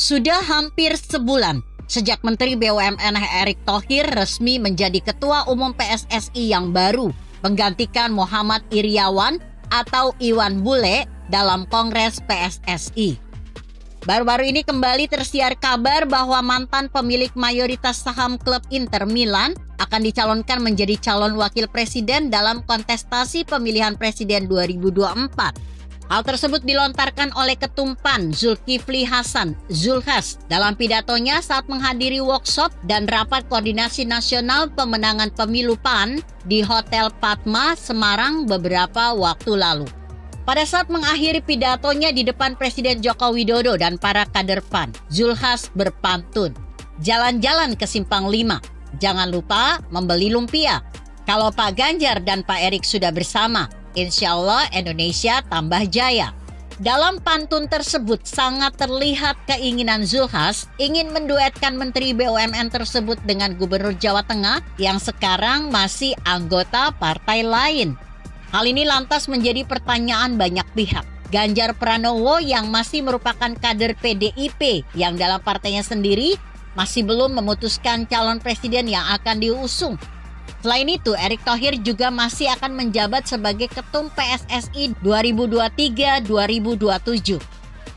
Sudah hampir sebulan sejak Menteri BUMN Erick Thohir resmi menjadi Ketua Umum PSSI yang baru, menggantikan Muhammad Iryawan atau Iwan Bule dalam Kongres PSSI. Baru-baru ini kembali tersiar kabar bahwa mantan pemilik mayoritas saham klub Inter Milan akan dicalonkan menjadi calon wakil presiden dalam kontestasi pemilihan presiden 2024. Hal tersebut dilontarkan oleh Ketum PAN Zulkifli Hasan Zulhas dalam pidatonya saat menghadiri workshop dan rapat koordinasi nasional pemenangan pemilu PAN di Hotel Padma, Semarang beberapa waktu lalu. Pada saat mengakhiri pidatonya di depan Presiden Joko Widodo dan para kader PAN, Zulhas berpantun, "Jalan-jalan ke Simpang 5, jangan lupa membeli lumpia. Kalau Pak Ganjar dan Pak Erik sudah bersama, insya Allah Indonesia tambah jaya." Dalam pantun tersebut sangat terlihat keinginan Zulhas ingin menduetkan Menteri BUMN tersebut dengan Gubernur Jawa Tengah yang sekarang masih anggota partai lain. Hal ini lantas menjadi pertanyaan banyak pihak. Ganjar Pranowo yang masih merupakan kader PDIP yang dalam partainya sendiri masih belum memutuskan calon presiden yang akan diusung. Selain itu, Erick Thohir juga masih akan menjabat sebagai Ketum PSSI 2023-2027.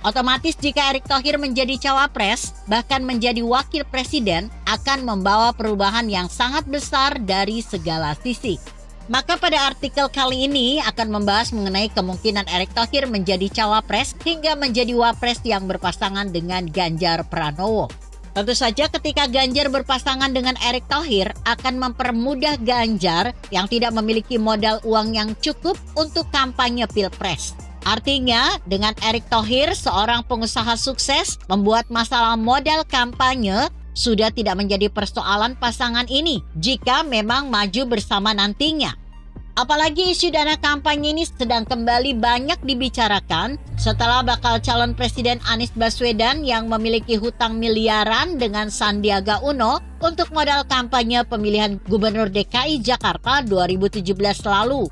Otomatis jika Erick Thohir menjadi cawapres, bahkan menjadi wakil presiden, akan membawa perubahan yang sangat besar dari segala sisi. Maka pada artikel kali ini akan membahas mengenai kemungkinan Erick Thohir menjadi cawapres hingga menjadi wapres yang berpasangan dengan Ganjar Pranowo. Tentu saja ketika Ganjar berpasangan dengan Erick Thohir akan mempermudah Ganjar yang tidak memiliki modal uang yang cukup untuk kampanye Pilpres. Artinya dengan Erick Thohir seorang pengusaha sukses membuat masalah modal kampanye sudah tidak menjadi persoalan pasangan ini jika memang maju bersama nantinya. Apalagi isu dana kampanye ini sedang kembali banyak dibicarakan setelah bakal calon presiden Anies Baswedan yang memiliki hutang miliaran dengan Sandiaga Uno untuk modal kampanye pemilihan Gubernur DKI Jakarta 2017 lalu.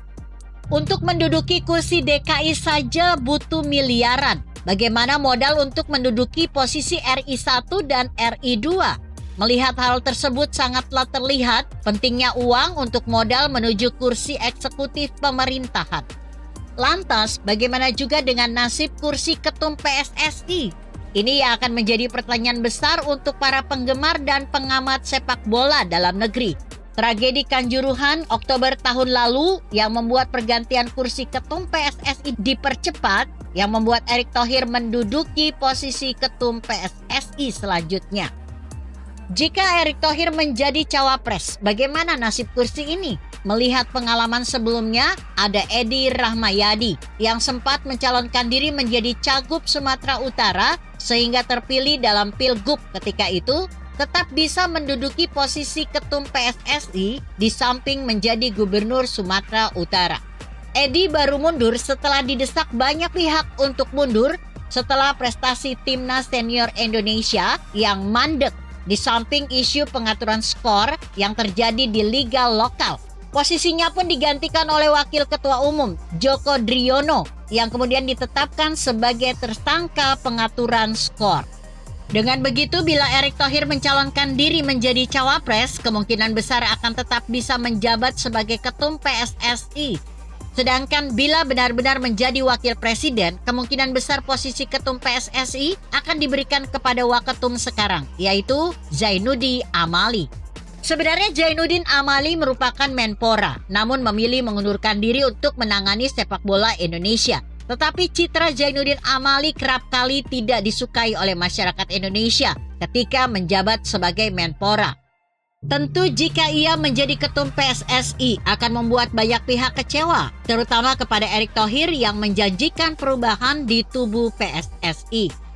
Untuk menduduki kursi DKI saja butuh miliaran. Bagaimana modal untuk menduduki posisi RI 1 dan RI 2? Melihat hal tersebut sangatlah terlihat pentingnya uang untuk modal menuju kursi eksekutif pemerintahan. Lantas, bagaimana juga dengan nasib kursi ketum PSSI? Ini yang akan menjadi pertanyaan besar untuk para penggemar dan pengamat sepak bola dalam negeri. Tragedi Kanjuruhan Oktober tahun lalu yang membuat pergantian kursi ketum PSSI dipercepat, yang membuat Erick Thohir menduduki posisi ketum PSSI selanjutnya. Jika Erick Thohir menjadi cawapres, bagaimana nasib kursi ini? Melihat pengalaman sebelumnya, ada Edi Rahmayadi yang sempat mencalonkan diri menjadi Cagup Sumatera Utara sehingga terpilih dalam Pilgub ketika itu, tetap bisa menduduki posisi ketum PSSI di samping menjadi Gubernur Sumatera Utara. Edi baru mundur setelah didesak banyak pihak untuk mundur setelah prestasi timnas senior Indonesia yang mandek di samping isu pengaturan skor yang terjadi di liga lokal. Posisinya pun digantikan oleh Wakil Ketua Umum Joko Driono yang kemudian ditetapkan sebagai tersangka pengaturan skor. Dengan begitu, bila Erick Thohir mencalonkan diri menjadi cawapres, kemungkinan besar akan tetap bisa menjabat sebagai ketum PSSI. Sedangkan bila benar-benar menjadi wakil presiden, kemungkinan besar posisi ketum PSSI akan diberikan kepada waketum sekarang, yaitu Zainuddin Amali. Sebenarnya Zainuddin Amali merupakan Menpora, namun memilih mengundurkan diri untuk menangani sepak bola Indonesia. Tetapi citra Zainuddin Amali kerap kali tidak disukai oleh masyarakat Indonesia ketika menjabat sebagai Menpora. Tentu jika ia menjadi ketum PSSI akan membuat banyak pihak kecewa, terutama kepada Erick Thohir yang menjanjikan perubahan di tubuh PSSI.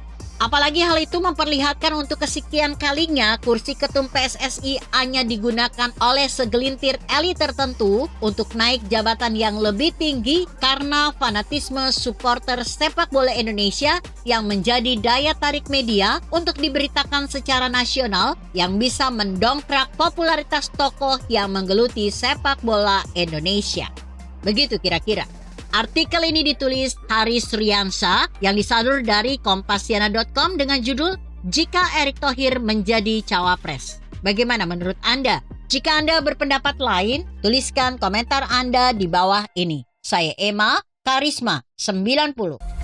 Apalagi hal itu memperlihatkan untuk kesekian kalinya kursi ketum PSSI hanya digunakan oleh segelintir elit tertentu untuk naik jabatan yang lebih tinggi karena fanatisme supporter sepak bola Indonesia yang menjadi daya tarik media untuk diberitakan secara nasional yang bisa mendongkrak popularitas tokoh yang menggeluti sepak bola Indonesia. Begitu kira-kira. Artikel ini ditulis Haris Riansa yang disadur dari Kompasiana.com dengan judul jika Erick Thohir menjadi cawapres. Bagaimana menurut Anda? Jika Anda berpendapat lain, tuliskan komentar Anda di bawah ini. Saya Emma, Karisma 90.